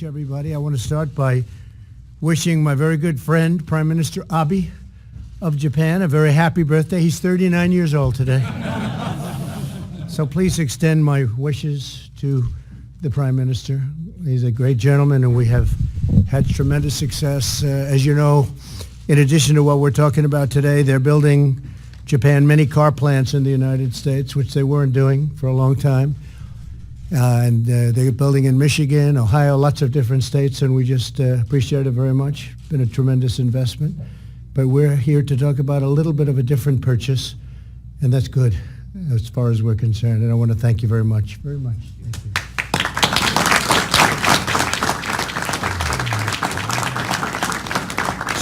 Everybody, I want to start by wishing my very good friend, Prime Minister Abe of Japan, a very happy birthday. He's 39 years old today. So please extend my wishes to the Prime Minister. He's a great gentleman, and we have had tremendous success. As you know, in addition to what we're talking about today, they're building Japan many car plants in the United States, which they weren't doing for a long time. And they're building in Michigan, Ohio, lots of different states, and we just appreciate it very much. It's been a tremendous investment. But we're here to talk about a little bit of a different purchase, and that's good as far as we're concerned. And I want to thank you very much, very much. Thank you.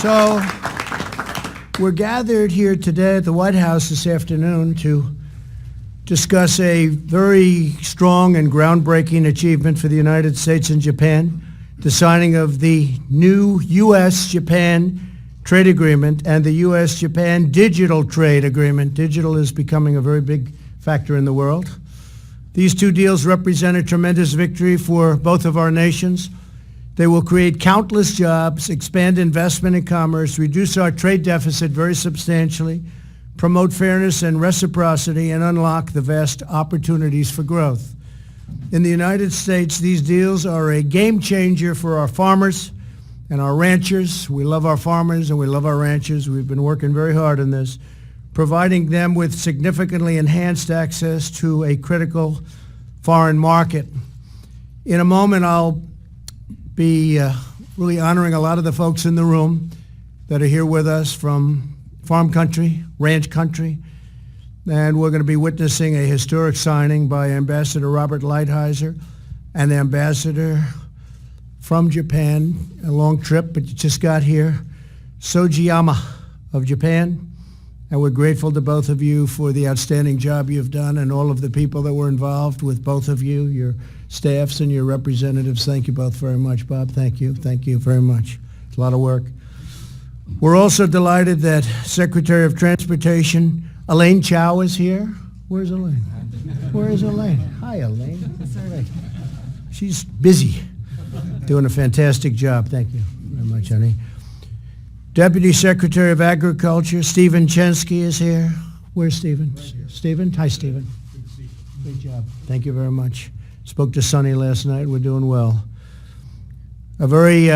So we're gathered here today at the White House this afternoon to discuss a very strong and groundbreaking achievement for the United States and Japan, the signing of the new U.S.-Japan trade agreement and the U.S.-Japan digital trade agreement. Digital is becoming a very big factor in the world. These two deals represent a tremendous victory for both of our nations. They will create countless jobs, expand investment and commerce, reduce our trade deficit very substantially, promote fairness and reciprocity, and unlock the vast opportunities for growth. In the United States, these deals are a game changer for our farmers and our ranchers. We love our farmers and we love our ranchers. We've been working very hard on this, providing them with significantly enhanced access to a critical foreign market. In a moment, I'll be really honoring a lot of the folks in the room that are here with us from farm country, ranch country, and we're going to be witnessing a historic signing by Ambassador Robert Lighthizer, an ambassador from Japan, a long trip, but you just got here, Sugiyama of Japan, and we're grateful to both of you for the outstanding job you've done and all of the people that were involved with both of you, your staffs and your representatives. Thank you both very much. Bob, thank you very much. It's a lot of work. We're also delighted that Secretary of Transportation Elaine Chao is here. Where's Elaine? Where is Elaine? Hi, Elaine. She's busy, doing a fantastic job. Thank you very much, honey. Deputy Secretary of Agriculture Stephen Chensky is here. Where's Stephen? Right, Stephen? Hi, Stephen. Great job. Thank you very much. Spoke to Sonny last night. We're doing well. A very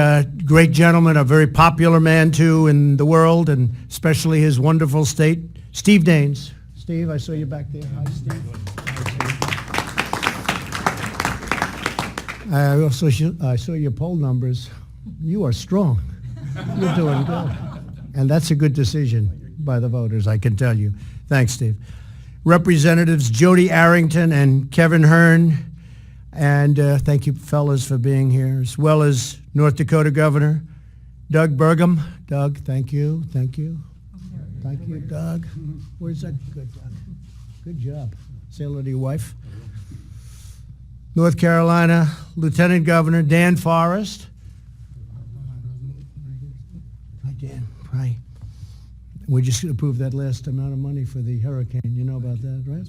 great gentleman, a very popular man, too, in the world, and especially his wonderful state, Steve Daines. Steve, I saw you back there. Hi, Steve. I saw your poll numbers. You are strong. You're doing good. And that's a good decision by the voters, I can tell you. Thanks, Steve. Representatives Jody Arrington and Kevin Hearn, and thank you, fellas, for being here, as well as North Dakota Governor Doug Burgum. Doug, thank you. Thank you, Doug. Where's that? Good, Doug. Good job. Say hello to your wife. North Carolina Lieutenant Governor Dan Forrest. Hi, Dan. Hi. We just approved that last amount of money for the hurricane. You know about that, right?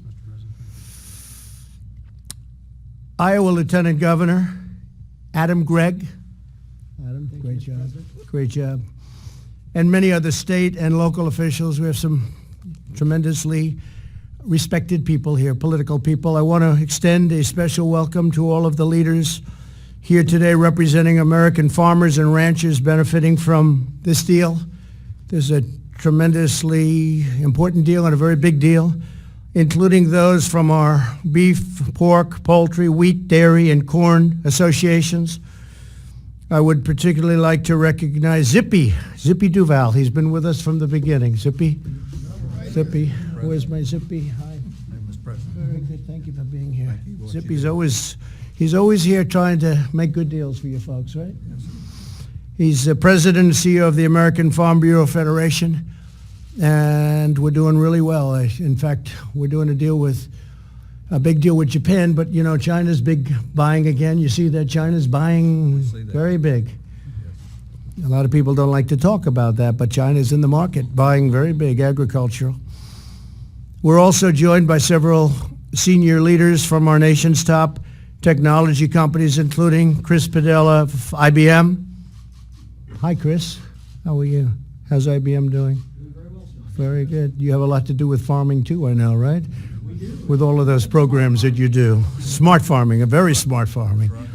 Iowa Lieutenant Governor Adam Gregg. Adam, great job. Great job. And many other state and local officials. We have some tremendously respected people here, political people. I want to extend a special welcome to all of the leaders here today representing American farmers and ranchers benefiting from this deal. There's a tremendously important deal and a very big deal, including those from our beef, pork, poultry, wheat, dairy, and corn associations. I would particularly like to recognize Zippy Duval. He's been with us from the beginning. Zippy, where's my Zippy? Hi. Very good, thank you for being here. Zippy's always here trying to make good deals for you folks, right? He's the president and CEO of the American Farm Bureau Federation. And we're doing really well. In fact, we're doing a big deal with Japan, but you know, China's big buying again. You see that China's buying very big. A lot of people don't like to talk about that, but China's in the market, buying very big agricultural. We're also joined by several senior leaders from our nation's top technology companies, including Chris Padella of IBM. Hi, Chris. How are you? How's IBM doing? Doing very well, sir. Very good. You have a lot to do with farming too, I know, right? We do. With all of those programs that you do. Smart farming, a very smart farming. Right.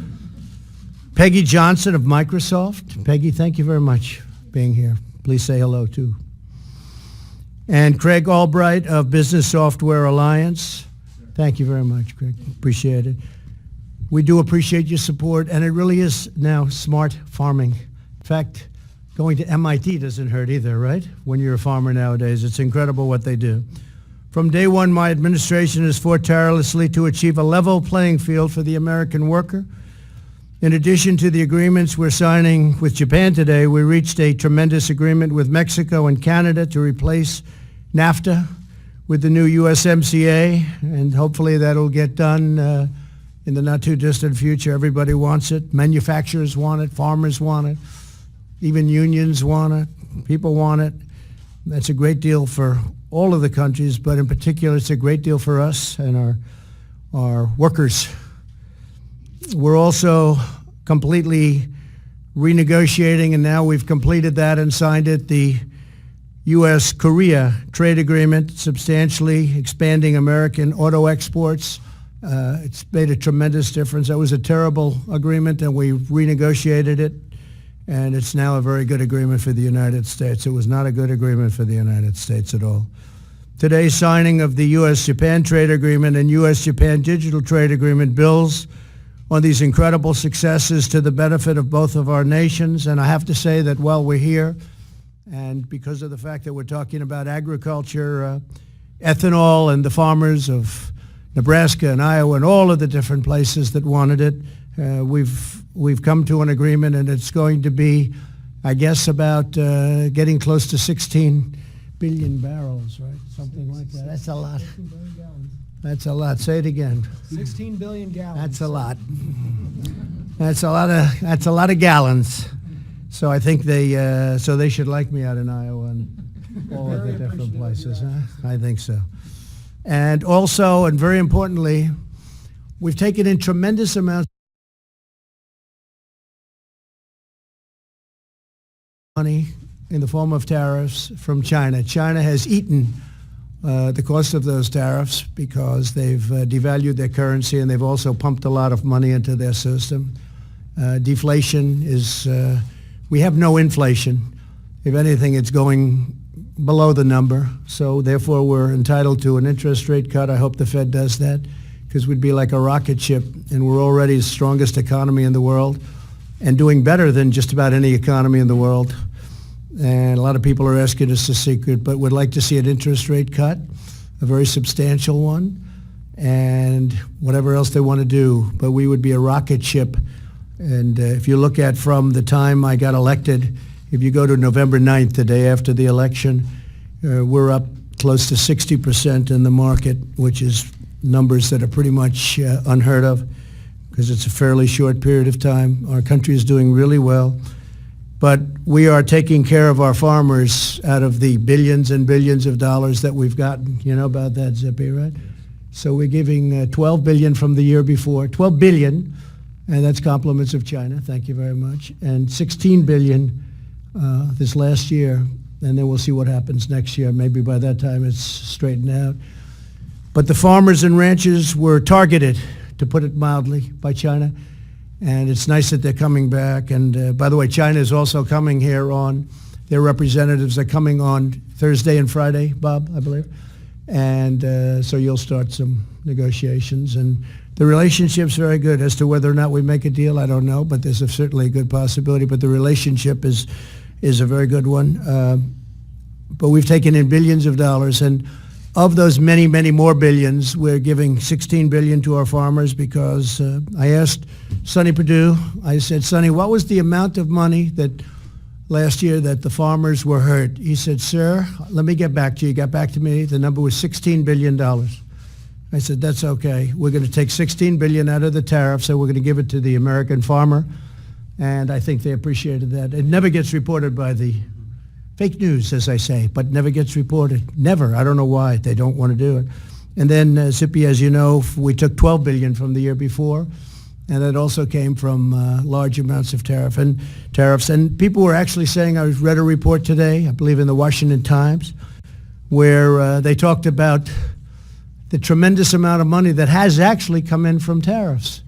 Peggy Johnson of Microsoft. Peggy, thank you very much for being here. Please say hello too. And Craig Albright of Business Software Alliance. Thank you very much, Craig. Appreciate it. We do appreciate your support, and it really is now smart farming. In fact, going to MIT doesn't hurt either, right? When you're a farmer nowadays, it's incredible what they do. From day one, my administration has fought tirelessly to achieve a level playing field for the American worker. In addition to the agreements we're signing with Japan today, we reached a tremendous agreement with Mexico and Canada to replace NAFTA with the new USMCA, and hopefully that'll get done in the not too distant future. Everybody wants it. Manufacturers want it. Farmers want it. Even unions want it. People want it. That's a great deal for all of the countries, but in particular, it's a great deal for us and our workers. We're also completely renegotiating, and now we've completed that and signed it, the U.S.-Korea trade agreement, substantially expanding American auto exports. It's made a tremendous difference. That was a terrible agreement, and we renegotiated it, and it's now a very good agreement for the United States. It was not a good agreement for the United States at all. Today's signing of the U.S.-Japan trade agreement and U.S.-Japan digital trade agreement builds on these incredible successes to the benefit of both of our nations. And I have to say that while we're here, and because of the fact that we're talking about agriculture, ethanol, and the farmers of Nebraska and Iowa and all of the different places that wanted it, we've come to an agreement, and it's going to be, I guess, about getting close to 16 billion barrels, right? Something like that. That's a lot. 16 billion gallons. That's a lot. Say it again. 16 billion gallons. That's a lot. That's a lot of gallons. So I think they should like me out in Iowa and all of the different places. Huh? I think so. And also, and very importantly, we've taken in tremendous amounts of money in the form of tariffs from China. China has eaten the cost of those tariffs because they've devalued their currency, and they've also pumped a lot of money into their system. Deflation is, we have no inflation. If anything, it's going below the number. So therefore, we're entitled to an interest rate cut. I hope the Fed does that, because we'd be like a rocket ship, and we're already the strongest economy in the world and doing better than just about any economy in the world. And a lot of people are asking us a secret, but would like to see an interest rate cut, a very substantial one, and whatever else they want to do. But we would be a rocket ship. And if you look at from the time I got elected, if you go to November 9th, the day after the election, we're up close to 60% in the market, which is numbers that are pretty much unheard of, because it's a fairly short period of time. Our country is doing really well. But we are taking care of our farmers out of the billions and billions of dollars that we've gotten. You know about that, Zippy, right? So we're giving $12 billion from the year before, $12 billion, and that's compliments of China. Thank you very much. And $16 billion this last year, and then we'll see what happens next year. Maybe by that time it's straightened out. But the farmers and ranchers were targeted, to put it mildly, by China. And it's nice that they're coming back. And by the way, China is also coming here on, their representatives are coming on Thursday and Friday, Bob, I believe. And so you'll start some negotiations. And the relationship's very good. As to whether or not we make a deal, I don't know, but there's certainly a good possibility. But the relationship is a very good one. But we've taken in billions of dollars, and of those many, many more billions, we're giving $16 billion to our farmers, because I asked Sonny Perdue, I said, Sonny, what was the amount of money that last year that the farmers were hurt? He said, sir, let me get back to you. He got back to me. The number was $16 billion. I said, that's okay. We're going to take $16 billion out of the tariffs, and we're going to give it to the American farmer. And I think they appreciated that. It never gets reported by the fake news, as I say, but never gets reported. Never. I don't know why. They don't want to do it. And then, Zippy, as you know, we took $12 billion from the year before, And it also came from large amounts of tariffs. And people were actually saying, I read a report today, I believe in the Washington Times, where they talked about the tremendous amount of money that has actually come in from tariffs.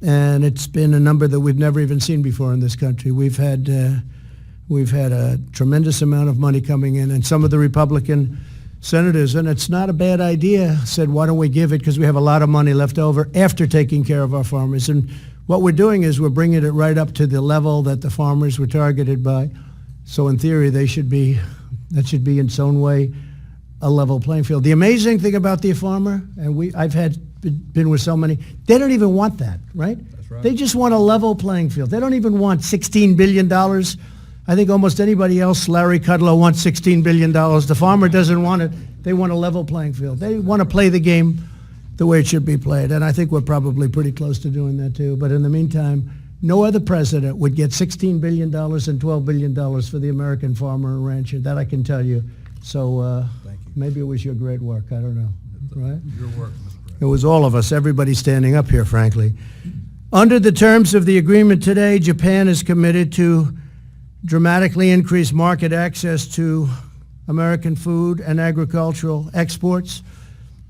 And it's been a number that we've never even seen before in this country. We've had a tremendous amount of money coming in, and some of the Republican senators, and it's not a bad idea, said, why don't we give it, because we have a lot of money left over after taking care of our farmers. And what we're doing is we're bringing it right up to the level that the farmers were targeted by. So in theory, that should be in its own way a level playing field. The amazing thing about the farmer, and I've been with so many, they don't even want that, right? That's right. They just want a level playing field. They don't even want $16 billion. I think almost anybody else, Larry Kudlow, wants $16 billion. The farmer doesn't want it. They want a level playing field. They want to play the game the way it should be played. And I think we're probably pretty close to doing that too. But in the meantime, no other president would get $16 billion and $12 billion for the American farmer and rancher. That I can tell you. So Thank you. maybe it was your great work. I don't know. Right? Your work, Mr. President. It was all of us, everybody standing up here, frankly. Under the terms of the agreement today, Japan is committed to dramatically increase market access to American food and agricultural exports.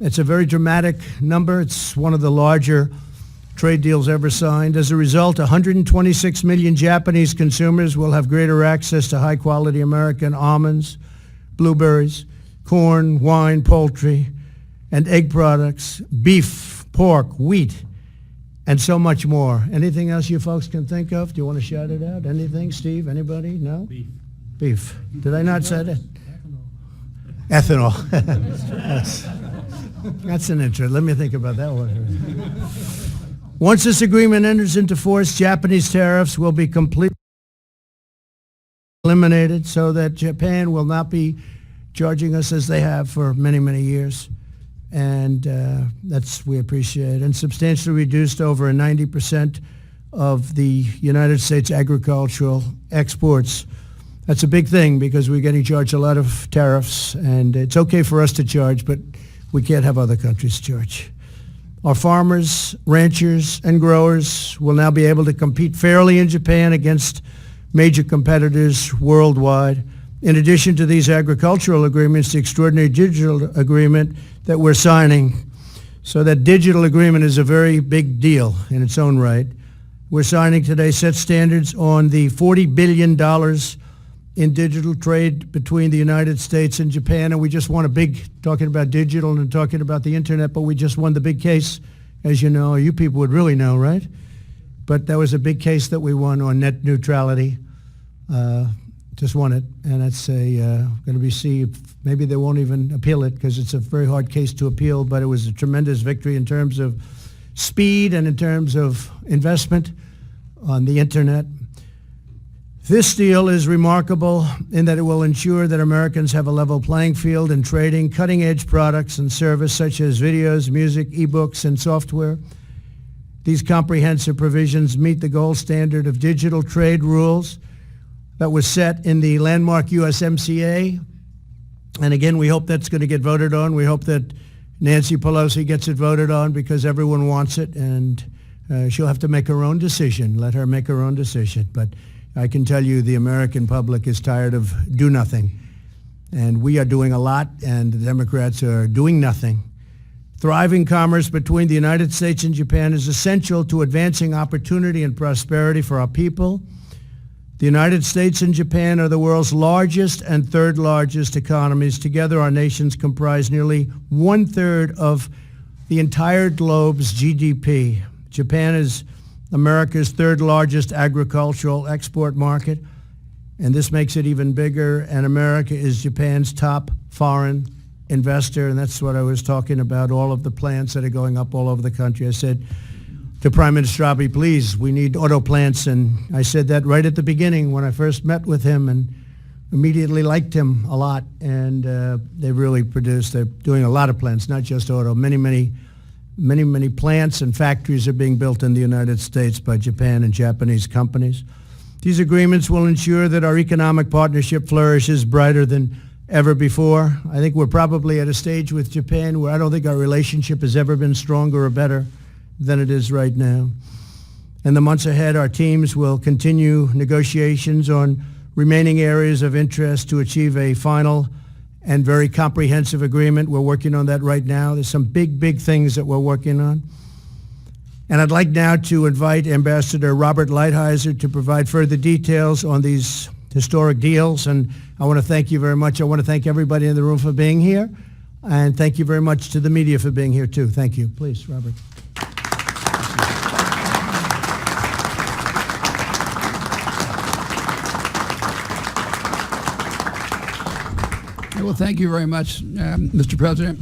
It's a very dramatic number. It's one of the larger trade deals ever signed. As a result, 126 million Japanese consumers will have greater access to high-quality American almonds, blueberries, corn, wine, poultry, and egg products, beef, pork, wheat, and so much more. Anything else you folks can think of? Do you want to shout it out? Anything, Steve? Anybody? No? Beef. Beef. Did I not say that? Ethanol. That's an interest. Let me think about that one. Once this agreement enters into force, Japanese tariffs will be completely eliminated so that Japan will not be charging us as they have for many, many years. And we appreciate, and substantially reduced over 90% of the United States agricultural exports. That's a big thing because we're getting charged a lot of tariffs, and it's okay for us to charge, but we can't have other countries charge. Our farmers, ranchers, and growers will now be able to compete fairly in Japan against major competitors worldwide. In addition to these agricultural agreements, the extraordinary digital agreement that we're signing, so that digital agreement is a very big deal in its own right. We're signing today sets standards on the $40 billion in digital trade between the United States and Japan, and we just won a big, talking about digital and talking about the internet, but we just won the big case, as you know, you people would really know, right? But that was a big case that we won on net neutrality. Just won it, and it's going to be see. Maybe they won't even appeal it because it's a very hard case to appeal, but it was a tremendous victory in terms of speed and in terms of investment on the internet. This deal is remarkable in that it will ensure that Americans have a level playing field in trading cutting-edge products and service such as videos, music, ebooks, and software. These comprehensive provisions meet the gold standard of digital trade rules that was set in the landmark USMCA. And again, we hope that's going to get voted on. We hope that Nancy Pelosi gets it voted on because everyone wants it, and she'll have to make her own decision. Let her make her own decision. But I can tell you the American public is tired of do nothing. And we are doing a lot, and the Democrats are doing nothing. Thriving commerce between the United States and Japan is essential to advancing opportunity and prosperity for our people. The United States and Japan are the world's largest and third largest economies. Together, our nations comprise nearly 1/3 of the entire globe's GDP. Japan is America's third largest agricultural export market, and this makes it even bigger, and America is Japan's top foreign investor, and that's what I was talking about, all of the plants that are going up all over the country. I said to Prime Minister Abe, please, we need auto plants, and I said that right at the beginning when I first met with him, and immediately liked him a lot, and they really produced, they're doing a lot of plants, not just auto, many plants and factories are being built in the United States by Japan and Japanese companies. These agreements will ensure that our economic partnership flourishes brighter than ever before. I think we're probably at a stage with Japan where I don't think our relationship has ever been stronger or better than it is right now. In the months ahead, our teams will continue negotiations on remaining areas of interest to achieve a final and very comprehensive agreement. We're working on that right now. There's some big things that we're working on. And I'd like now to invite Ambassador Robert Lighthizer to provide further details on these historic deals. And I want to thank you very much. I want to thank everybody in the room for being here. And thank you very much to the media for being here too. Thank you. Please, Robert. Well, thank you very much, Mr. President.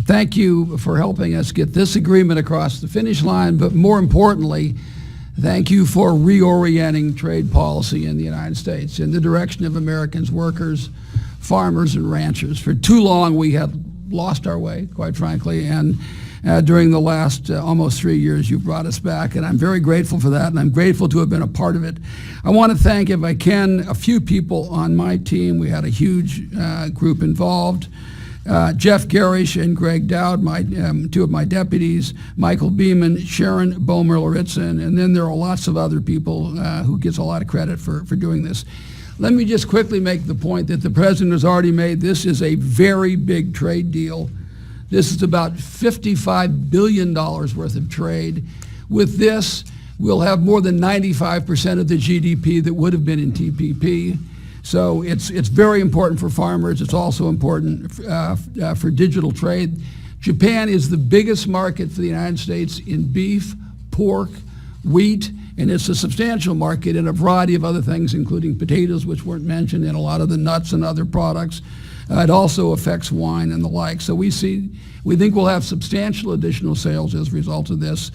Thank you for helping us get this agreement across the finish line, but more importantly, thank you for reorienting trade policy in the United States in the direction of Americans, workers, farmers, and ranchers. For too long, we have lost our way, quite frankly, and during the last almost 3 years, you've brought us back, and I'm very grateful for that, and I'm grateful to have been a part of it. I want to thank, if I can, a few people on my team. We had a huge group involved. Jeff Garish and Greg Dowd, two of my deputies, Michael Beeman, Sharon Bomer-Laritzin, and then there are lots of other people who gets a lot of credit for doing this. Let me just quickly make the point that the President has already made. This is a very big trade deal. This is about $55 billion worth of trade. With this, we'll have more than 95% of the GDP that would have been in TPP. So it's very important for farmers. It's also important for digital trade. Japan is the biggest market for the United States in beef, pork, wheat, and it's a substantial market in a variety of other things, including potatoes, which weren't mentioned, and a lot of the nuts and other products. It also affects wine and the like. So we think we'll have substantial additional sales as a result of this.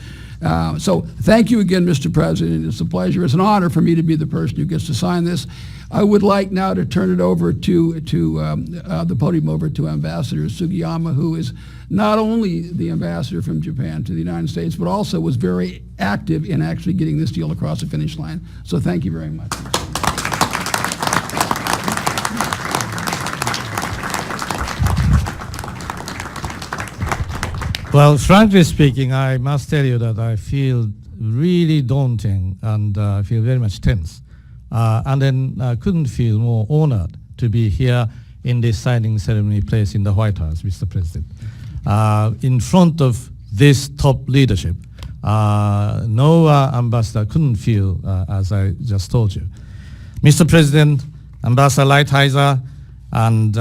So thank you again, Mr. President. It's a pleasure. It's an honor for me to be the person who gets to sign this. I would like now to turn it over to the podium over to Ambassador Sugiyama, who is not only the ambassador from Japan to the United States, but also was very active in actually getting this deal across the finish line. So thank you very much. Well, frankly speaking, I must tell you that I feel really daunting and I feel very much tense. And then I couldn't feel more honored to be here in this signing ceremony place in the White House, Mr. President. In front of this top leadership, no ambassador couldn't feel as I just told you. Mr. President, Ambassador Lighthizer, and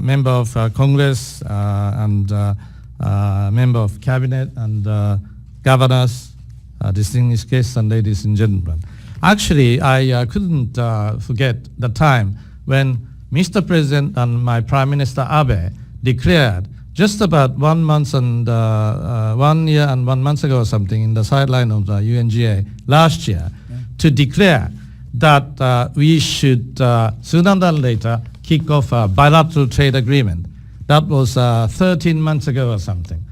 member of Congress and member of cabinet and governors, distinguished guests and ladies and gentlemen. Actually, I couldn't forget the time when Mr. President and my Prime Minister Abe declared just about 1 month and 1 year and 1 month ago or something in the sideline of the UNGA last year to declare that we should sooner than later kick off a bilateral trade agreement. That was 13 months ago or something.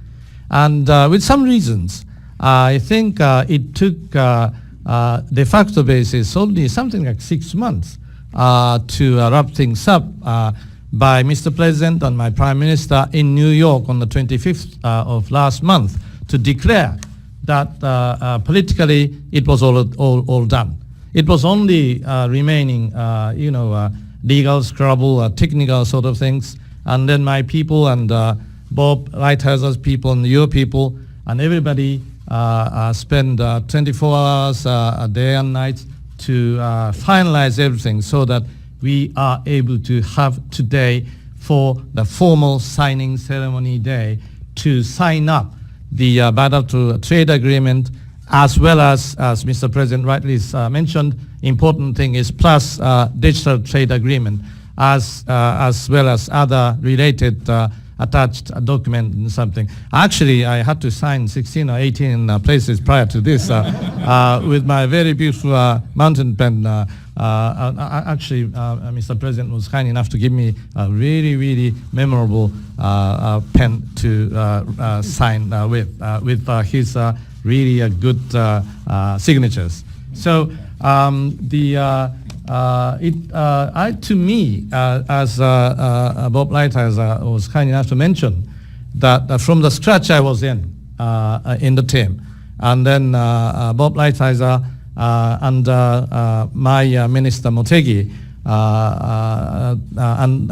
And with some reasons, I think it took de facto basis only something like 6 months to wrap things up by Mr. President and my Prime Minister in New York on the 25th of last month to declare that politically it was all done. It was only remaining, legal scrabble, technical sort of things. And then my people and Bob Lighthizer's people and your people and everybody spend 24 hours a day and night to finalize everything so that we are able to have today for the formal signing ceremony day to sign up the bilateral trade agreement, as well as Mr. President rightly mentioned, important thing is plus digital trade agreement, as well as other related attached document and something. Actually, I had to sign 16 or 18 places prior to this with my very beautiful mountain pen. Actually, Mr. President was kind enough to give me a really, really memorable pen to sign with his really good signatures. So to me, as Bob Lighthizer was kind enough to mention, that from the scratch I was in the team, and then Bob Lighthizer and my Minister Motegi and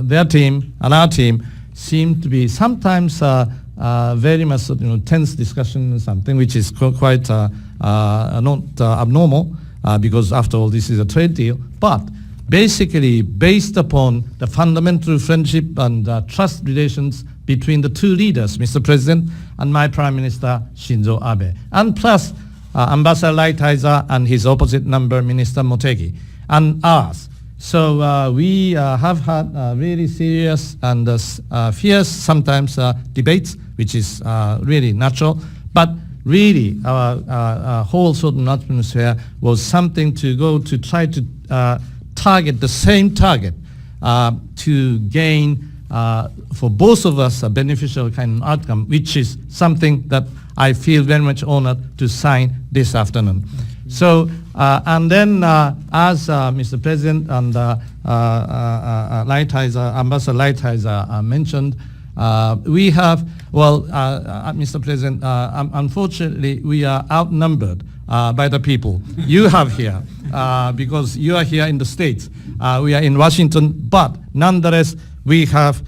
their team and our team seem to be sometimes very much tense discussion, something which is quite not abnormal because after all this is a trade deal, but basically based upon the fundamental friendship and trust relations between the two leaders, Mr. President and my Prime Minister Shinzo Abe, and plus Ambassador Lighthizer and his opposite number, Minister Motegi, and us. So we have had really serious and fierce sometimes debates, which is really natural, but really our whole sort of atmosphere was something to go to try to target the same target to gain for both of us a beneficial kind of outcome, which is something that I feel very much honored to sign this afternoon. So, and then as Mr. President and Lighthizer, Ambassador Lighthizer mentioned, we have, well, Mr. President, unfortunately, we are outnumbered by the people you have here, because you are here in the States. We are in Washington, but nonetheless, we have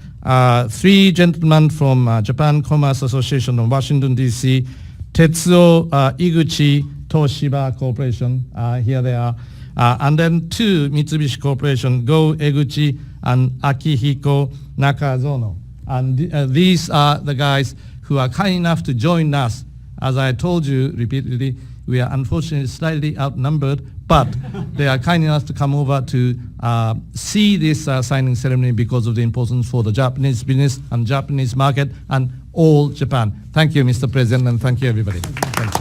three gentlemen from Japan Commerce Association of Washington, D.C., Tetsuo Iguchi Toshiba Corporation, here they are, and then two Mitsubishi Corporation, Go Eguchi and Akihiko Nakazono. And these are the guys who are kind enough to join us. As I told you repeatedly, we are unfortunately slightly outnumbered, but they are kind enough to come over to see this signing ceremony because of the importance for the Japanese business and Japanese market and all Japan. Thank you, Mr. President, and thank you, everybody. Thank you.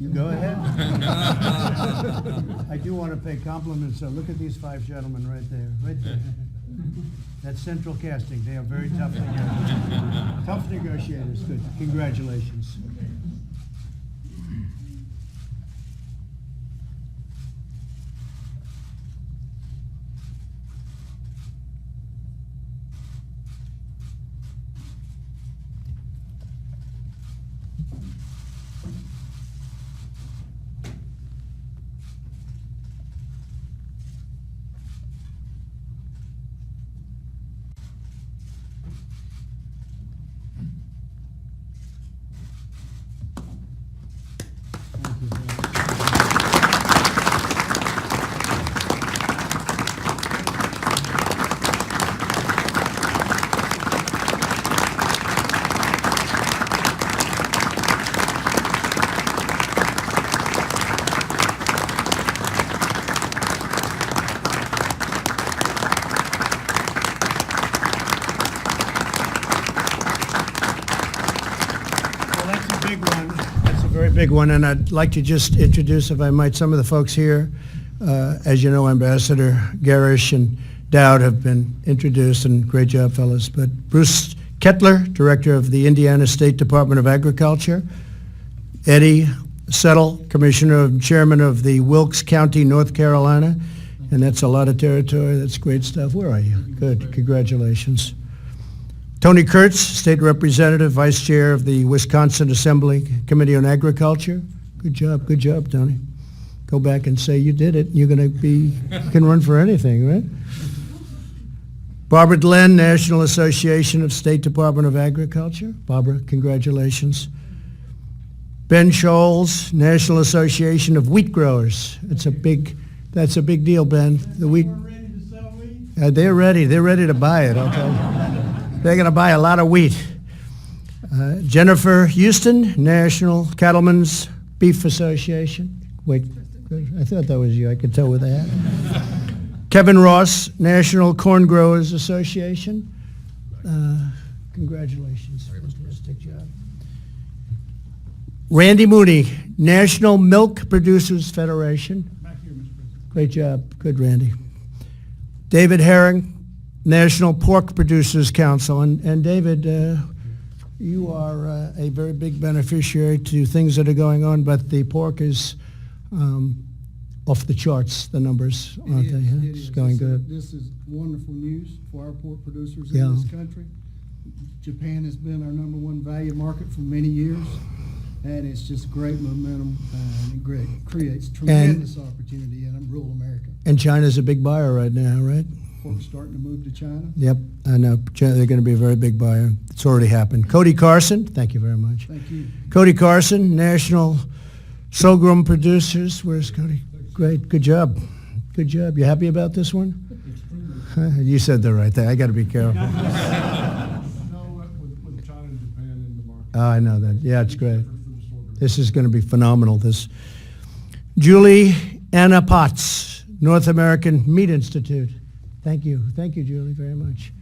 You go ahead. I do want to pay compliments. Look at these five gentlemen right there, right there. That's central casting. They are very tough negotiators. Tough negotiators. Good. Congratulations. Big one, and I'd like to just introduce, if I might, some of the folks here. As you know, Ambassador Garish and Dowd have been introduced, and great job, fellas. But Bruce Kettler, Director of the Indiana State Department of Agriculture. Eddie Settle, Commissioner and Chairman of the Wilkes County, North Carolina. And that's a lot of territory. That's great stuff. Where are you? Good. Congratulations. Tony Kurtz, State Representative, Vice Chair of the Wisconsin Assembly Committee on Agriculture. Good job, Tony. Go back and say you did it. You're going to be, you can run for anything, right? Barbara Glenn, National Association of State Department of Agriculture. Barbara, congratulations. Ben Scholes, National Association of Wheat Growers. That's a big deal, Ben. The wheat. We're ready to sell wheat? They're ready to buy it, I'll tell you. They're going to buy a lot of wheat. Jennifer Houston, National Cattlemen's Beef Association. Wait, I thought that was you. I could tell with that. Kevin Ross, National Corn Growers Association. Congratulations. Fantastic job. Randy Mooney, National Milk Producers Federation. Back here, Mr. President. Great job. Good, Randy. David Herring, National Pork Producers Council. And David, You are a very big beneficiary to things that are going on, but the pork is off the charts, the numbers, aren't they? Huh? It's going good. This is wonderful news for our pork producers Yeah. in this country. Japan has been our number one value market for many years, and it's just great momentum, and it creates tremendous opportunity in rural America. And China's a big buyer right now, right? Pork's starting to move to China. Yep, I know. They're going to be a very big buyer. It's already happened. Cody Carson, thank you very much. Thank you. Cody Carson, National Sorghum Producers. Where's Cody? Great, good job. Good job. You happy about this one? You said the right thing. I got to be careful. No, with China and Japan in the market. Oh, I know that. Yeah, it's great. Different for the sorghum. This is going to be phenomenal. This Julie Anna Potts, North American Meat Institute. Thank you, Julie, very much.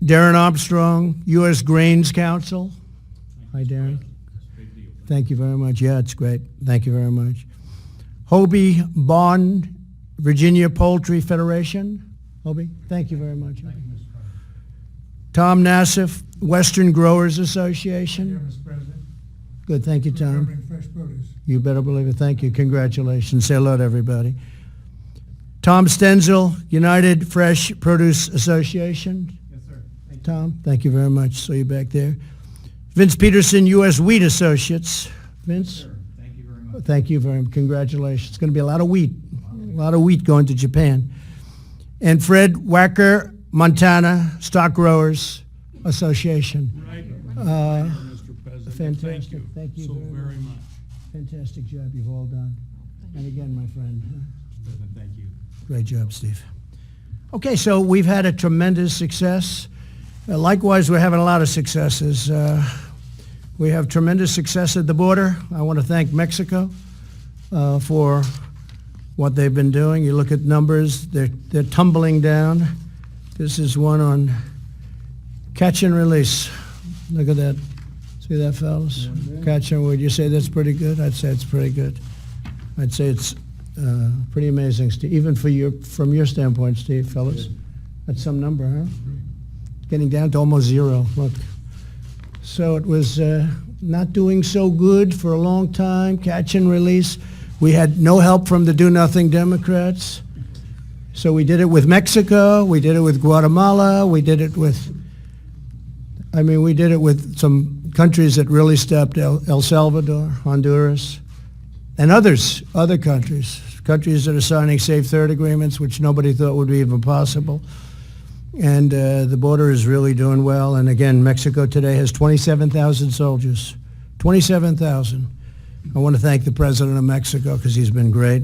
Darren Armstrong, U.S. Grains Council. Hi, Darren. Thank you very much. Yeah, it's great. Thank you very much. Hobie Bond, Virginia Poultry Federation. Hobie, thank you very much. Tom Nassif, Western Growers Association. Mr. President. Good, thank you, Tom. Covering fresh produce. You better believe it. Thank you. Congratulations. Say hello to everybody. Tom Stenzel, United Fresh Produce Association. Yes, sir. Thank you. Tom, thank you very much. Saw you back there. Vince Peterson, U.S. Wheat Associates. Vince? Sir, thank you very much. Thank you very much. Congratulations. It's going to be a lot of wheat. A lot of wheat going to Japan. And Fred Wacker, Montana Stock Growers Association. Right. Mr. President. Fantastic. Thank you Thank you so very very much. much. Fantastic job you've all done. And again, my friend, President, thank you. great job, Steve. Okay, so we've had a tremendous success. Likewise, we're having a lot of successes. We have tremendous success at the border. I want to thank Mexico for what they've been doing. You look at numbers, they're tumbling down. This is one on catch and release. Look at that. See that, fellas? Catch and, would you say that's pretty good? I'd say it's pretty good. I'd say it's pretty amazing, Steve. Even from your standpoint, Steve, fellas. That's some number, huh? Getting down to almost zero. Look. So it was not doing so good for a long time. Catch and release. We had no help from the do-nothing Democrats. So we did it with Mexico. We did it with Guatemala. We did it with some countries that really stepped, El Salvador, Honduras, and other countries that are signing safe third agreements, which nobody thought would be even possible. And the border is really doing well. And again, Mexico today has 27,000 soldiers. 27,000. I want to thank the president of Mexico because he's been great.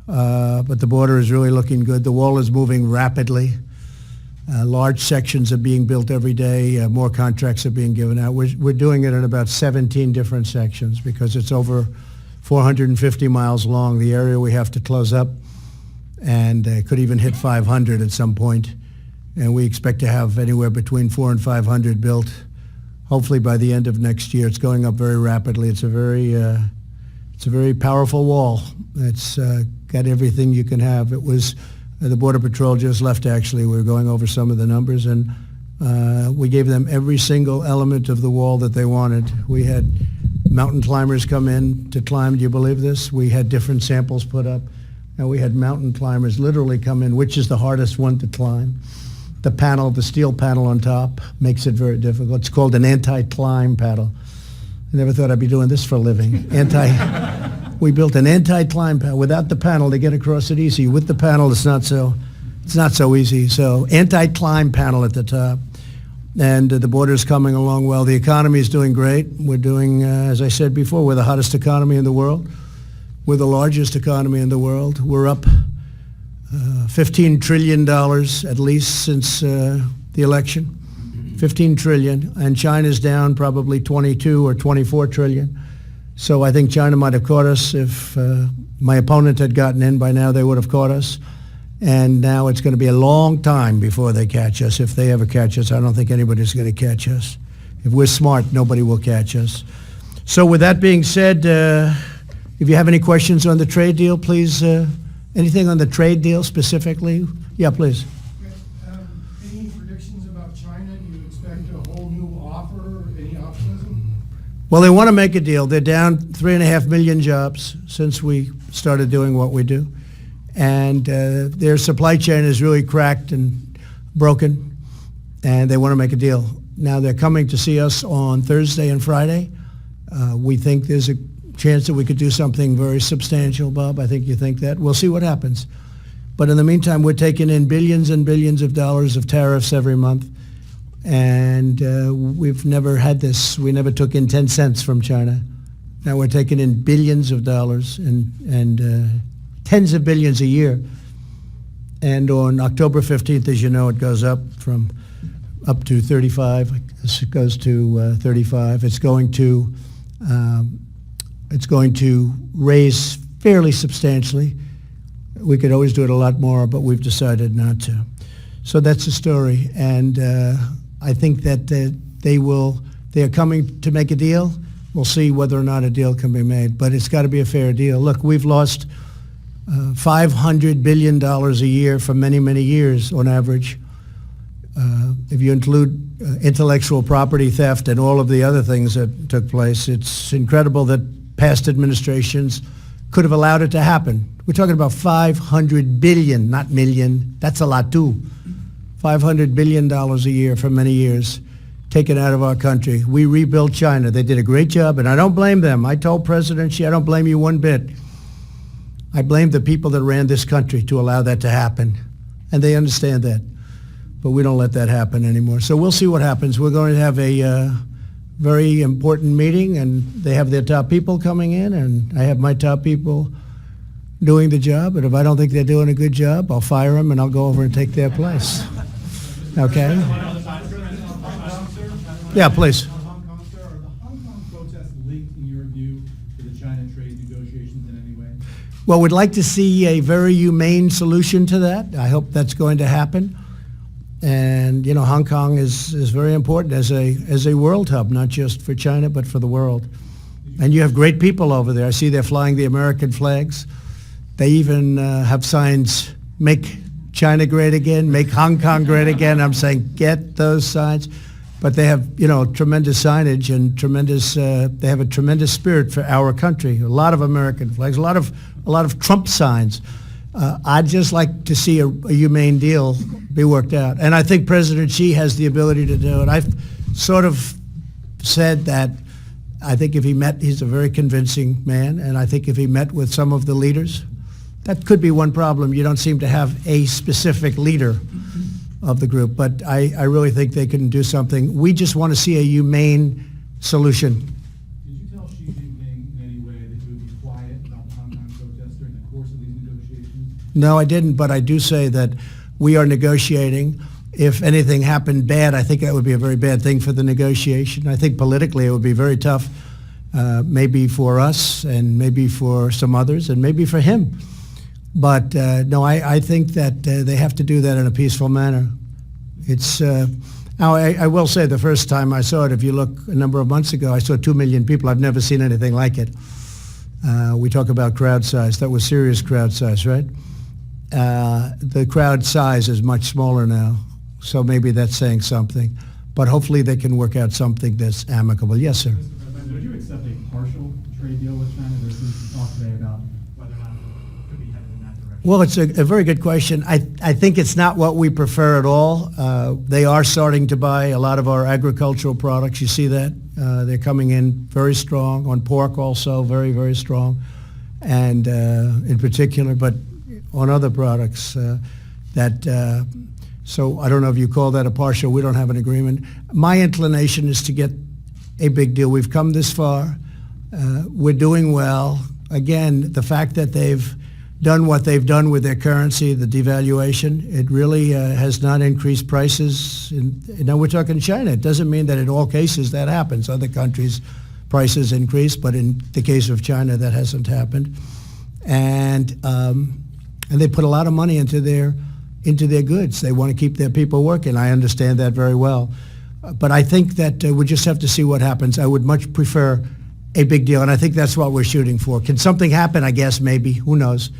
But the border is really looking good. The wall is moving rapidly. Large sections are being built every day. More contracts are being given out. We're doing it in about 17 different sections because it's over 450 miles long, the area we have to close up, and could even hit 500 at some point. And we expect to have anywhere between 400 and 500 built, hopefully by the end of next year. It's going up very rapidly. It's a very powerful wall. It's got everything you can have. It was the Border Patrol just left, actually. We were going over some of the numbers, and we gave them every single element of the wall that they wanted. We had mountain climbers come in to climb. Do you believe this? We had different samples put up, and we had mountain climbers literally come in, which is the hardest one to climb. The steel panel on top makes it very difficult. It's called an anti-climb panel. I never thought I'd be doing this for a living. We built an anti-climb panel. Without the panel, they get across it easy. With the panel, it's not so easy. So anti-climb panel at the top. And the border's coming along well. The economy is doing great. We're doing, as I said before, we're the hottest economy in the world. We're the largest economy in the world. We're up $15 trillion at least since the election. 15 trillion. And China's down probably 22 or 24 trillion. So I think China might have caught us. If my opponent had gotten in by now, they would have caught us. And now it's going to be a long time before they catch us. If they ever catch us, I don't think anybody's going to catch us. If we're smart, nobody will catch us. So with that being said, if you have any questions on the trade deal, please, anything on the trade deal specifically? Yeah, please. Any predictions about China? Do you expect a whole new Well, they want to make a deal. They're down 3.5 million jobs since we started doing what we do. And their supply chain is really cracked and broken, and they want to make a deal. Now, they're coming to see us on Thursday and Friday. We think there's a chance that we could do something very substantial, Bob. I think you think that. We'll see what happens. But in the meantime, we're taking in billions and billions of dollars of tariffs every month. And we've never had this. We never took in 10 cents from China. Now we're taking in billions of dollars and tens of billions a year. And on October 15th, as you know, it goes up to 35. It goes to 35. It's going to raise fairly substantially. We could always do it a lot more, but we've decided not to. So that's the story. And I think that they are coming to make a deal. We'll see whether or not a deal can be made, but it's got to be a fair deal. Look, we've lost $500 billion a year for many, many years on average. If you include intellectual property theft and all of the other things that took place, it's incredible that past administrations could have allowed it to happen. We're talking about $500 billion, not million. That's a lot too. $500 billion a year for many years taken out of our country. We rebuilt China. They did a great job, and I don't blame them. I told President Xi, I don't blame you one bit. I blame the people that ran this country to allow that to happen, and they understand that. But we don't let that happen anymore. So we'll see what happens. We're going to have a very important meeting, and they have their top people coming in, and I have my top people doing the job. And if I don't think they're doing a good job, I'll fire them, and I'll go over and take their place. Okay? Yeah, please. Are the Hong Kong protests linked, in your view, to the China trade negotiations in any way? Well, we'd like to see a very humane solution to that. I hope that's going to happen. And, you know, Hong Kong is very important as a world hub, not just for China, but for the world. And you have great people over there. I see they're flying the American flags. They even have signs, make China great again, make Hong Kong great again. I'm saying, get those signs. But they have, you know, tremendous signage and they have a tremendous spirit for our country. A lot of American flags, a lot of Trump signs. I'd just like to see a humane deal be worked out. And I think President Xi has the ability to do it. I've sort of said that I think if he met, he's a very convincing man, and I think if he met with some of the leaders, that could be one problem. You don't seem to have a specific leader of the group, but I really think they can do something. We just want to see a humane solution. Did you tell Xi Jinping in any way that you would be quiet about the Hong Kong protests during the course of these negotiations? No, I didn't, but I do say that we are negotiating. If anything happened bad, I think that would be a very bad thing for the negotiation. I think politically it would be very tough, maybe for us and maybe for some others and maybe for him. But no, I think that they have to do that in a peaceful manner. It's, now I will say the first time I saw it, if you look a number of months ago, I saw 2 million people. I've never seen anything like it. We talk about crowd size. That was serious crowd size, right? The crowd size is much smaller now, so maybe that's saying something. But hopefully they can work out something that's amicable. Yes, sir. Mr. President, would you accept a partial trade deal with China? There's been talk today about whether or not it could be headed in that direction. Well, it's a very good question. I think it's not what we prefer at all. They are starting to buy a lot of our agricultural products. You see that? They're coming in very strong, on pork also, very, very strong, and in particular, but on other products so I don't know if you call that a partial. We don't have an agreement. My inclination is to get a big deal. We've come this far. We're doing well. Again, the fact that they've done what they've done with their currency, the devaluation, it really has not increased prices. Now we're talking China. It doesn't mean that in all cases that happens. Other countries' prices increase, but in the case of China, that hasn't happened. And they put a lot of money into their goods. They want to keep their people working. I understand that very well. But I think that we just have to see what happens. I would much prefer a big deal, and I think that's what we're shooting for. Can something happen? I guess maybe. Who knows?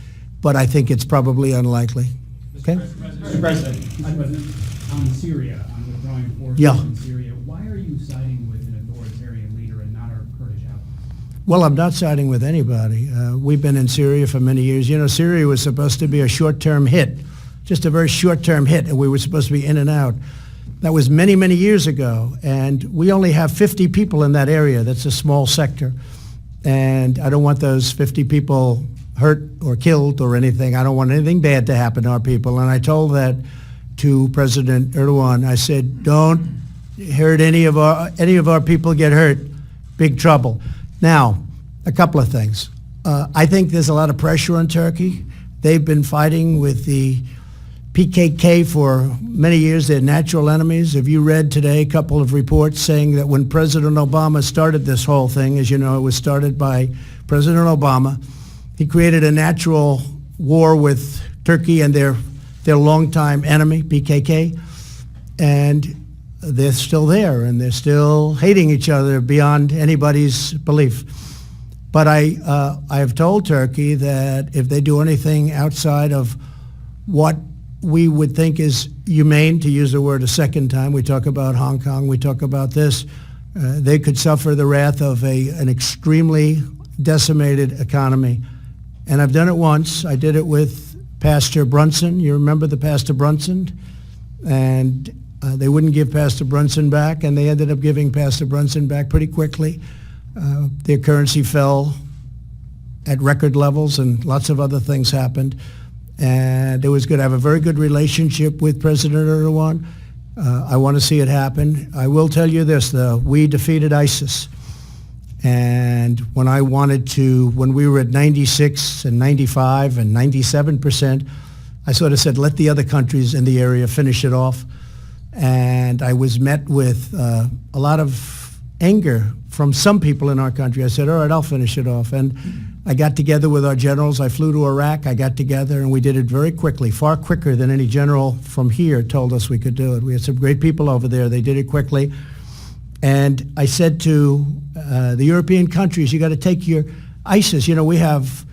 But I think it's probably unlikely. Okay? Mr. President, on Syria, on withdrawing forces Yeah. in Syria, why are you siding with an authoritarian leader and not our current Well, I'm not siding with anybody. We've been in Syria for many years. You know, Syria was supposed to be a short-term hit, just a very short-term hit, and we were supposed to be in and out. That was many, many years ago, and we only have 50 people in that area. That's a small sector, and I don't want those 50 people hurt or killed or anything. I don't want anything bad to happen to our people, and I told that to President Erdogan. I said, don't hurt any of our people get hurt, big trouble. Now, a couple of things. I think there's a lot of pressure on Turkey. They've been fighting with the PKK for many years. They're natural enemies. Have you read today a couple of reports saying that when President Obama started this whole thing, as you know, it was started by President Obama, he created a natural war with Turkey and their longtime enemy, PKK, and they're still there, and they're still hating each other beyond anybody's belief. But I have told Turkey that if they do anything outside of what we would think is humane, to use the word a second time, we talk about Hong Kong, we talk about this, they could suffer the wrath of an extremely decimated economy. And I've done it once. I did it with Pastor Brunson. You remember the Pastor Brunson? And they wouldn't give Pastor Brunson back, and they ended up giving Pastor Brunson back pretty quickly. Their currency fell at record levels, and lots of other things happened. And it was good. I have a very good relationship with President Erdogan. I want to see it happen. I will tell you this, though. We defeated ISIS. And when we were at 96 and 95 and 97%, I sort of said, let the other countries in the area finish it off. And I was met with a lot of anger from some people in our country. I said, all right, I'll finish it off. And I got together with our generals. I flew to Iraq. I got together, and we did it very quickly, far quicker than any general from here told us we could do it. We had some great people over there. They did it quickly. And I said to the European countries, you got to take your ISIS. You know, we have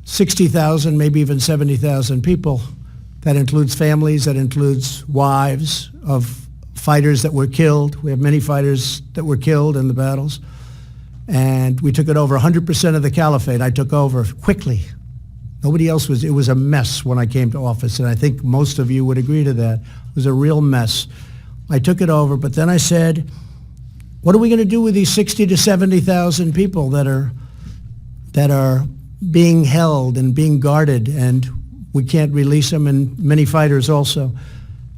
60,000, maybe even 70,000 people. That includes families, that includes wives of fighters that were killed. We have many fighters that were killed in the battles. And we took it over. 100% of the caliphate I took over quickly. Nobody else was. It was a mess when I came to office, and I think most of you would agree to that. It was a real mess. I took it over, but then I said, what are we going to do with these 60 to 70,000 people that are being held and being guarded, and we can't release them, and many fighters also.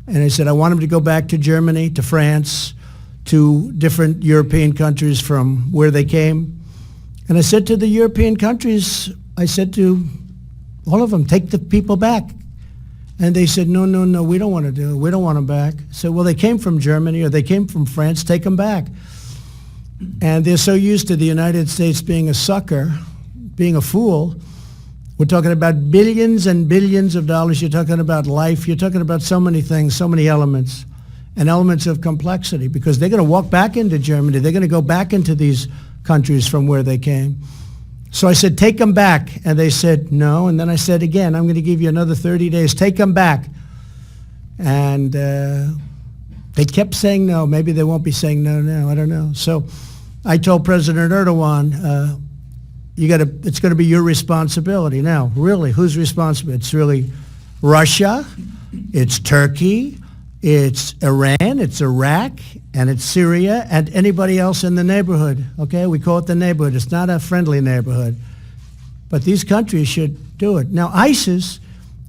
And I said, I want them to go back to Germany, to France, to different European countries from where they came. And I said to the European countries, I said to all of them, take the people back. And they said, no, we don't want to do it. We don't want them back. I said, well, they came from Germany or they came from France, take them back. And they're so used to the United States being a sucker, being a fool. We're talking about billions and billions of dollars. You're talking about life. You're talking about so many things, so many elements, and elements of complexity, because they're going to walk back into Germany. They're going to go back into these countries from where they came. So I said, take them back. And they said, no. And then I said again, I'm going to give you another 30 days. Take them back. And they kept saying no. Maybe they won't be saying no now. I don't know. So I told President Erdogan, it's going to be your responsibility. Now, really, who's responsible? It's really Russia, it's Turkey, it's Iran, it's Iraq, and it's Syria, and anybody else in the neighborhood. Okay, we call it the neighborhood. It's not a friendly neighborhood. But these countries should do it. Now, ISIS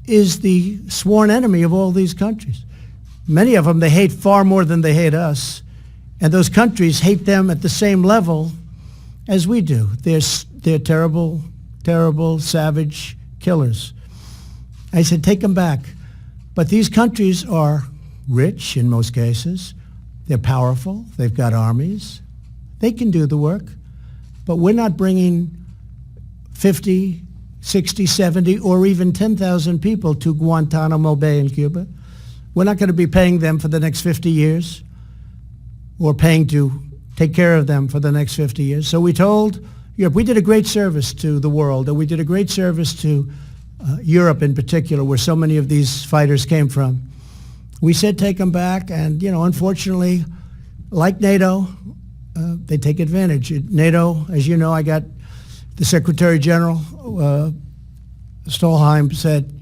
is the sworn enemy of all these countries. Many of them they hate far more than they hate us. And those countries hate them at the same level as we do. They're terrible, terrible, savage killers. I said, take them back. But these countries are rich in most cases. They're powerful. They've got armies. They can do the work. But we're not bringing 50, 60, 70, or even 10,000 people to Guantanamo Bay in Cuba. We're not going to be paying them for the next 50 years or paying to take care of them for the next 50 years. So we told Europe, we did a great service to the world, and we did a great service to Europe in particular, where so many of these fighters came from. We said take them back, and unfortunately, like NATO, they take advantage. NATO, as you know, I got The Secretary General, Stolheim, said,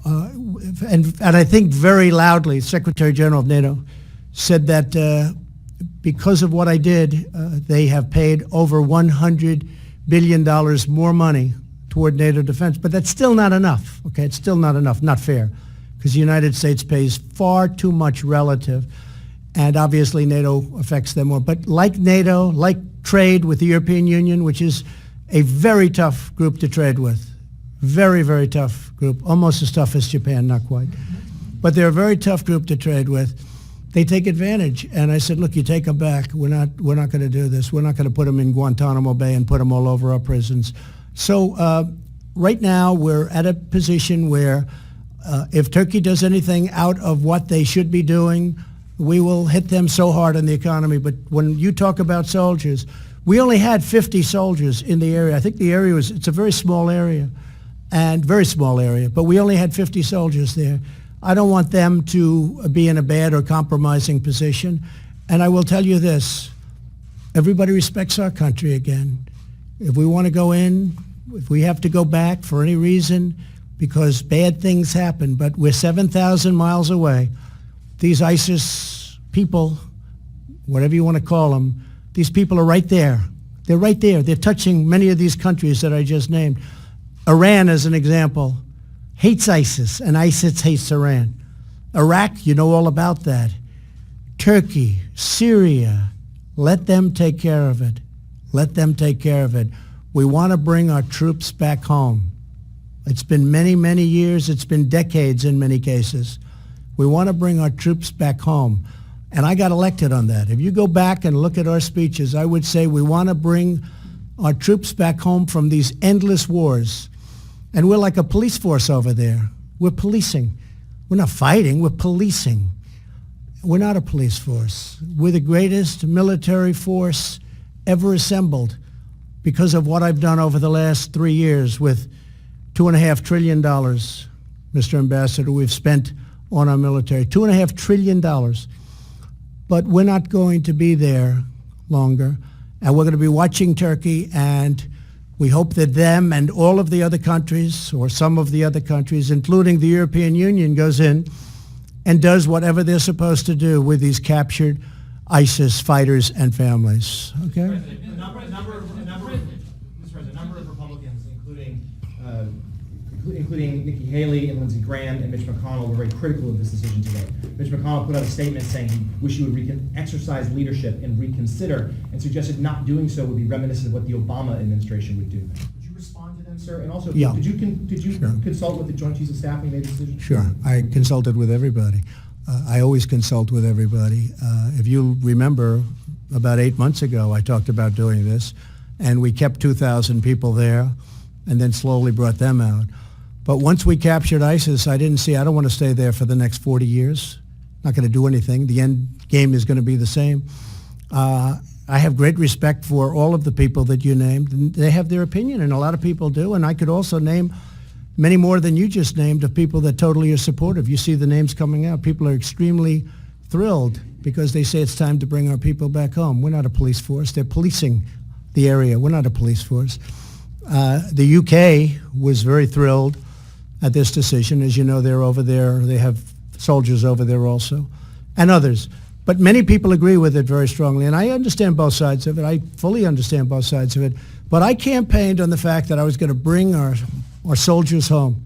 and I think very loudly, Secretary General of NATO said that because of what I did, they have paid over $100 billion more money toward NATO defense. But that's still not enough, okay? It's still not enough, not fair, because the United States pays far too much relative, and obviously NATO affects them more. But like NATO, like trade with the European Union, which is a very tough group to trade with, very, very tough group, almost as tough as Japan, not quite. But they're a very tough group to trade with. They take advantage. And I said, look, you take them back. We're not going to do this. We're not going to put them in Guantanamo Bay and put them all over our prisons. So right now we're at a position where if Turkey does anything out of what they should be doing, we will hit them so hard on the economy. But when you talk about soldiers, we only had 50 soldiers in the area. I think the area it's a very small area, and very small area, but we only had 50 soldiers there. I don't want them to be in a bad or compromising position. And I will tell you this, everybody respects our country again. If we want to go in, if we have to go back for any reason, because bad things happen, but we're 7,000 miles away. These ISIS people, whatever you want to call them, these people are right there. They're right there. They're touching many of these countries that I just named. Iran, as an example, hates ISIS, and ISIS hates Iran. Iraq, you know all about that. Turkey, Syria, let them take care of it. Let them take care of it. We want to bring our troops back home. It's been many, many years. It's been decades in many cases. We want to bring our troops back home. And I got elected on that. If you go back and look at our speeches, I would say we want to bring our troops back home from these endless wars. And we're like a police force over there. We're policing. We're not fighting, we're policing. We're not a police force. We're the greatest military force ever assembled because of what I've done over the last 3 years with $2.5 trillion, Mr. Ambassador, we've spent on our military. $2.5 trillion. But we're not going to be there longer. And we're going to be watching Turkey, and we hope that them and all of the other countries, or some of the other countries, including the European Union, goes in and does whatever they're supposed to do with these captured ISIS fighters and families. Okay? A number of Republicans, including Nikki Haley and Lindsey Graham and Mitch McConnell, were very critical of this decision today. Mitch McConnell put out a statement saying he wished he would exercise leadership and reconsider, and suggested not doing so would be reminiscent of what the Obama administration would do. Would you respond to them, sir? And also, Yeah. did you Sure. consult with the Joint Chiefs of Staff when you made the decision? Sure. I consulted with everybody. I always consult with everybody. If you remember, about 8 months ago, I talked about doing this, and we kept 2,000 people there and then slowly brought them out. But once we captured ISIS, I don't want to stay there for the next 40 years. Not going to do anything. The end game is going to be the same. I have great respect for all of the people that you named. They have their opinion, and a lot of people do. And I could also name many more than you just named of people that totally are supportive. You see the names coming out. People are extremely thrilled because they say it's time to bring our people back home. We're not a police force. They're policing the area. We're not a police force. The UK was very thrilled at this decision. As you know, they're over there. They have soldiers over there also, and others. But many people agree with it very strongly, and I understand both sides of it. I fully understand both sides of it. But I campaigned on the fact that I was going to bring our soldiers home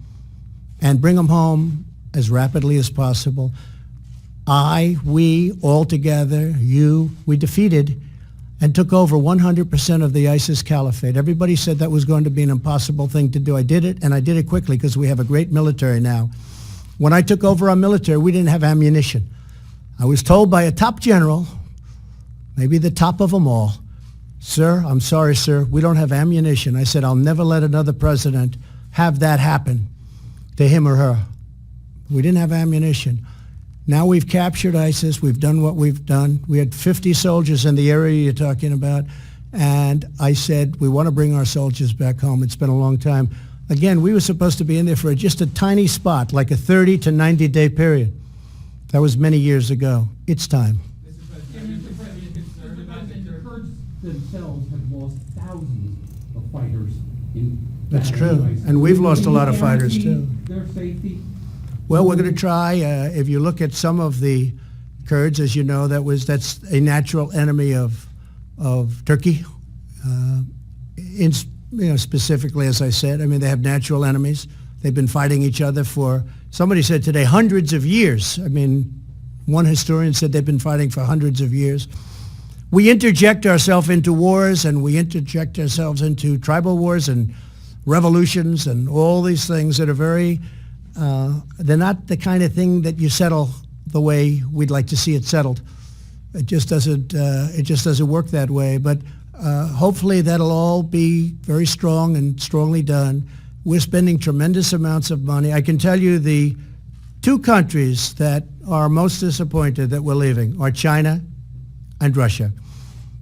and bring them home as rapidly as possible. We, all together, we defeated and took over 100% of the ISIS caliphate. Everybody said that was going to be an impossible thing to do. I did it, and I did it quickly because we have a great military now. When I took over our military, we didn't have ammunition. I was told by a top general, maybe the top of them all, "Sir, I'm sorry, sir, we don't have ammunition." I said, "I'll never let another president have that happen to him or her." We didn't have ammunition. Now we've captured ISIS. We've done what we've done. We had 50 soldiers in the area you're talking about. And I said, we want to bring our soldiers back home. It's been a long time. Again, we were supposed to be in there for just a tiny spot, like a 30 to 90-day period. That was many years ago. It's time. The Kurds themselves have lost thousands of fighters That's that true. anyways. And we've lost a lot of Can you fighters, guarantee too. Their safety? Well, we're going to try. If you look at some of the Kurds, as you know, that's a natural enemy of Turkey. Specifically, as I said, I mean, they have natural enemies. They've been fighting each other for, somebody said today, hundreds of years. I mean, one historian said they've been fighting for hundreds of years. We interject ourselves into wars, and we interject ourselves into tribal wars and revolutions and all these things that are very, they're not the kind of thing that you settle the way we'd like to see it settled. It just doesn't work that way. But hopefully that'll all be very strong and strongly done. We're spending tremendous amounts of money. I can tell you the two countries that are most disappointed that we're leaving are China and Russia,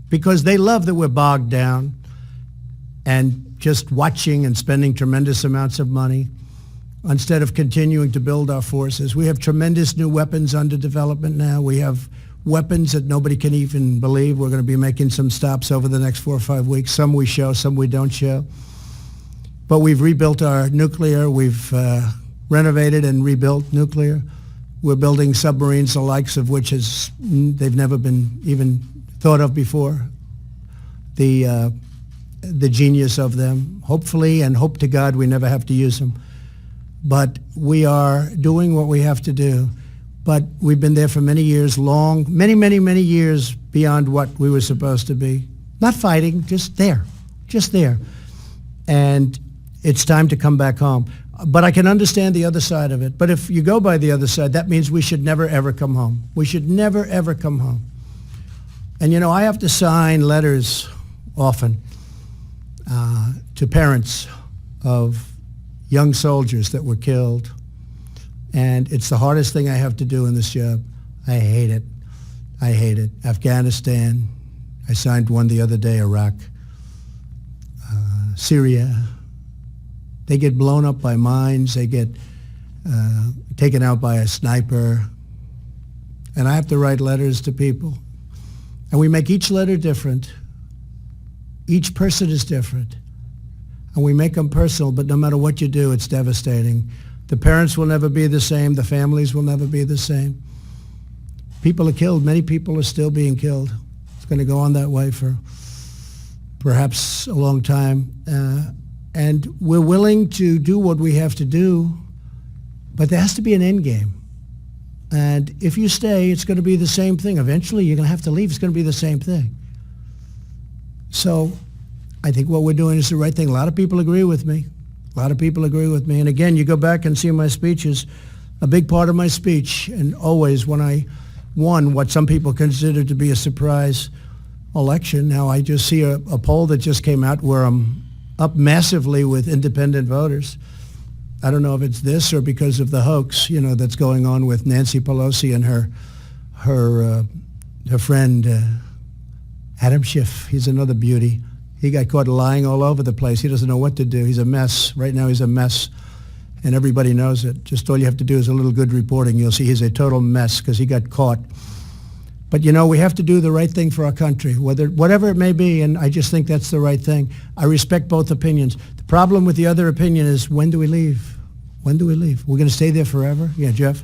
because they love that we're bogged down and just watching and spending tremendous amounts of money instead of continuing to build our forces. We have tremendous new weapons under development now. We have weapons that nobody can even believe. We're going to be making some stops over the next 4 or 5 weeks. Some we show, some we don't show. But we've rebuilt our nuclear. We've renovated and rebuilt nuclear. We're building submarines, the likes of which they've never been even thought of before. The genius of them, hopefully, and hope to God we never have to use them. But we are doing what we have to do. But we've been there for many years, many years beyond what we were supposed to be. Not fighting, just there. And it's time to come back home. But I can understand the other side of it. But if you go by the other side, that means we should never, ever come home. We should never, ever come home. And, I have to sign letters often to parents of young soldiers that were killed. And it's the hardest thing I have to do in this job. I hate it. Afghanistan. I signed one the other day, Iraq. Syria. They get blown up by mines. They get taken out by a sniper. And I have to write letters to people. And we make each letter different. Each person is different. And we make them personal, but no matter what you do, it's devastating. The parents will never be the same. The families will never be the same. People are killed. Many people are still being killed. It's going to go on that way for perhaps a long time. And we're willing to do what we have to do, but there has to be an end game. And if you stay, it's going to be the same thing. Eventually, you're going to have to leave. It's going to be the same thing. So I think what we're doing is the right thing. A lot of people agree with me. And again, you go back and see my speeches, a big part of my speech, and always when I won what some people consider to be a surprise election. Now I just see a poll that just came out where I'm up massively with independent voters. I don't know if it's this or because of the hoax, that's going on with Nancy Pelosi and her friend Adam Schiff. He's another beauty. He got caught lying all over the place. He doesn't know what to do. He's a mess. Right now he's a mess, and everybody knows it. Just all you have to do is a little good reporting. You'll see he's a total mess because he got caught. But we have to do the right thing for our country, whatever it may be, and I just think that's the right thing. I respect both opinions. The problem with the other opinion is, when do we leave? We're going to stay there forever? Yeah, Jeff? Mr.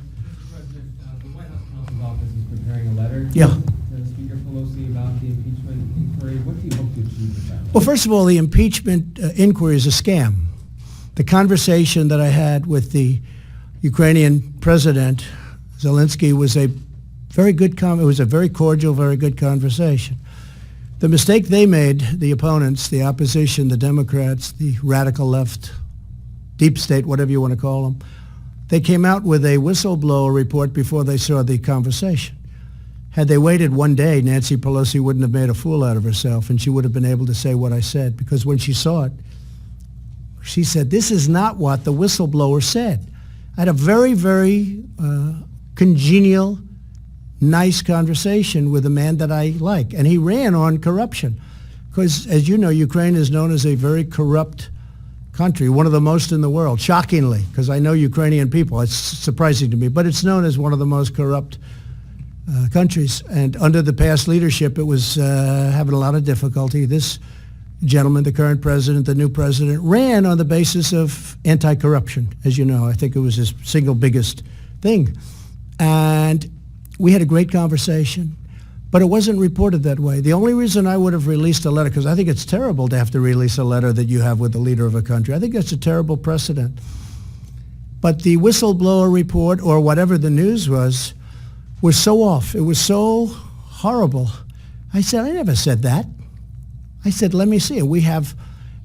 President, the White House counsel's office is preparing a letter Yeah. to Speaker Pelosi about the impeachment inquiry. What do you hope to achieve with that? Well, first of all, the impeachment inquiry is a scam. The conversation that I had with the Ukrainian president, Zelensky, was a very good it was a very cordial, very good conversation. The mistake they made, the opponents, the opposition, the Democrats, the radical left, deep state, whatever you want to call them, they came out with a whistleblower report before they saw the conversation. Had they waited one day, Nancy Pelosi wouldn't have made a fool out of herself, and she would have been able to say what I said, because when she saw it, she said, this is not what the whistleblower said. I had a very, very congenial, nice conversation with a man that I like, and he ran on corruption. Because, as you know, Ukraine is known as a very corrupt country, one of the most in the world, shockingly, because I know Ukrainian people. It's surprising to me, but it's known as one of the most corrupt countries. And under the past leadership, it was having a lot of difficulty. This gentleman, the current president, the new president, ran on the basis of anti-corruption, as you know. I think it was his single biggest thing. And we had a great conversation, but it wasn't reported that way. The only reason I would have released a letter, because I think it's terrible to have to release a letter that you have with the leader of a country. I think that's a terrible precedent. But the whistleblower report, or whatever the news was so off. It was so horrible. I said, I never said that. I said, let me see it. We have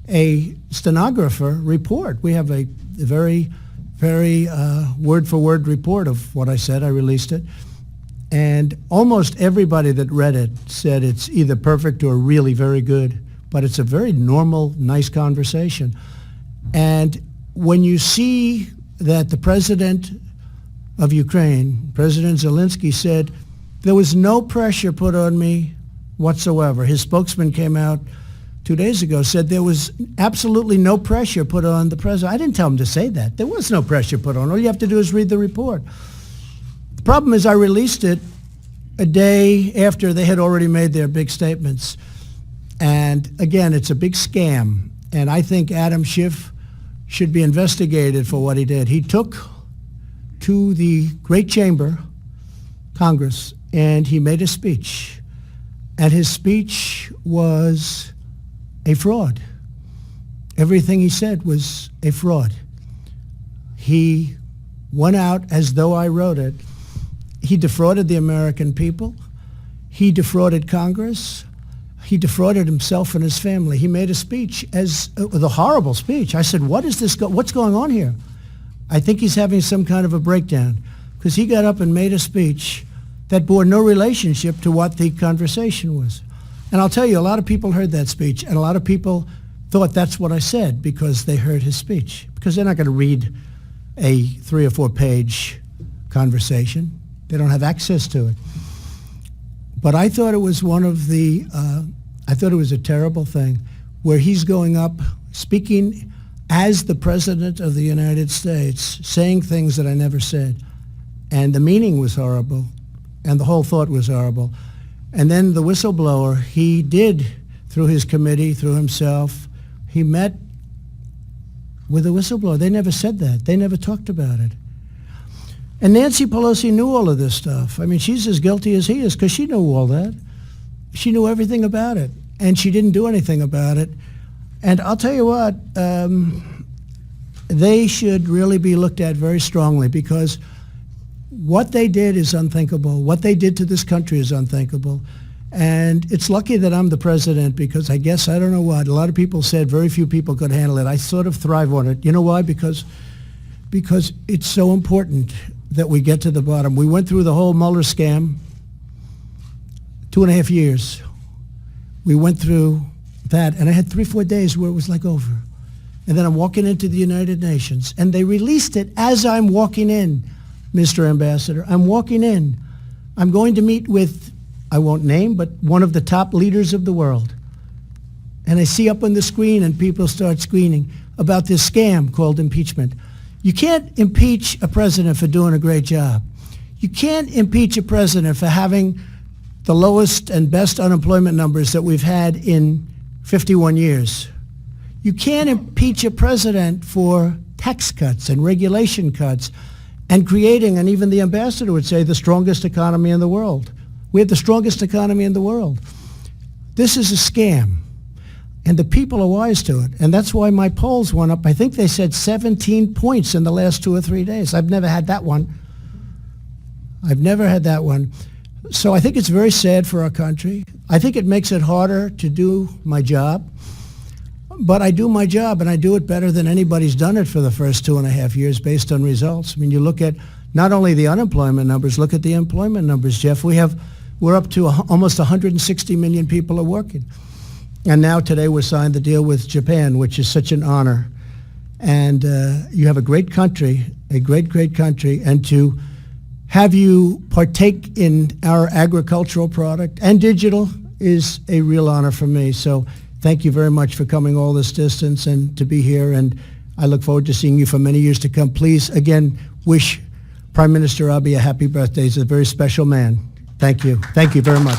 a stenographer report. We have a very, very word-for-word report of what I said. I released it. And almost everybody that read it said it's either perfect or really very good. But it's a very normal, nice conversation. And when you see that the president of Ukraine, President Zelensky, said, there was no pressure put on me whatsoever. His spokesman came out 2 days ago, said there was absolutely no pressure put on the president. I didn't tell him to say that. There was no pressure put on. All you have to do is read the report. The problem is I released it a day after they had already made their big statements. And again, it's a big scam. And I think Adam Schiff should be investigated for what he did. He took to the great chamber, Congress, and he made a speech. And his speech was a fraud. Everything he said was a fraud. He went out as though I wrote it. He defrauded the American people. He defrauded Congress. He defrauded himself and his family. He made a speech with a horrible speech. I said, what's going on here? I think he's having some kind of a breakdown, because he got up and made a speech that bore no relationship to what the conversation was. And I'll tell you, a lot of people heard that speech, and a lot of people thought that's what I said because they heard his speech, because they're not going to read a 3 or 4 page conversation. They don't have access to it. But I thought it was I thought it was a terrible thing, where he's going up, speaking as the President of the United States, saying things that I never said. And the meaning was horrible, and the whole thought was horrible. And then the whistleblower, he did, through his committee, through himself, he met with a whistleblower. They never said that. They never talked about it. And Nancy Pelosi knew all of this stuff. I mean, she's as guilty as he is, because she knew all that. She knew everything about it, and she didn't do anything about it. And I'll tell you what, they should really be looked at very strongly, because what they did is unthinkable. What they did to this country is unthinkable. And it's lucky that I'm the president, because I guess, I don't know what, a lot of people said very few people could handle it. I sort of thrive on it. You know why? Because it's so important that we get to the bottom. We went through the whole Mueller scam, 2.5 years. We went through that, and I had 3-4 days where it was like over. And then I'm walking into the United Nations, and they released it as I'm walking in, Mr. Ambassador. I'm walking in. I'm going to meet with, I won't name, but one of the top leaders of the world. And I see up on the screen, and people start screaming about this scam called impeachment. You can't impeach a president for doing a great job. You can't impeach a president for having the lowest and best unemployment numbers that we've had in 51 years. You can't impeach a president for tax cuts and regulation cuts and creating, and even the ambassador would say, the strongest economy in the world. We have the strongest economy in the world. This is a scam. And the people are wise to it. And that's why my polls went up. I think they said 17 points in the last 2 or 3 days. I've never had that one. I've never had that one. So I think it's very sad for our country. I think it makes it harder to do my job. But I do my job, and I do it better than anybody's done it for the first 2.5 years based on results. I mean, you look at not only the unemployment numbers, look at the employment numbers, Jeff. We're up to almost 160 million people are working. And now today we signed the deal with Japan, which is such an honor. And you have a great country, a great, great country. And to have you partake in our agricultural product and digital is a real honor for me. So thank you very much for coming all this distance and to be here. And I look forward to seeing you for many years to come. Please, again, wish Prime Minister Abe a happy birthday. He's a very special man. Thank you. Thank you very much.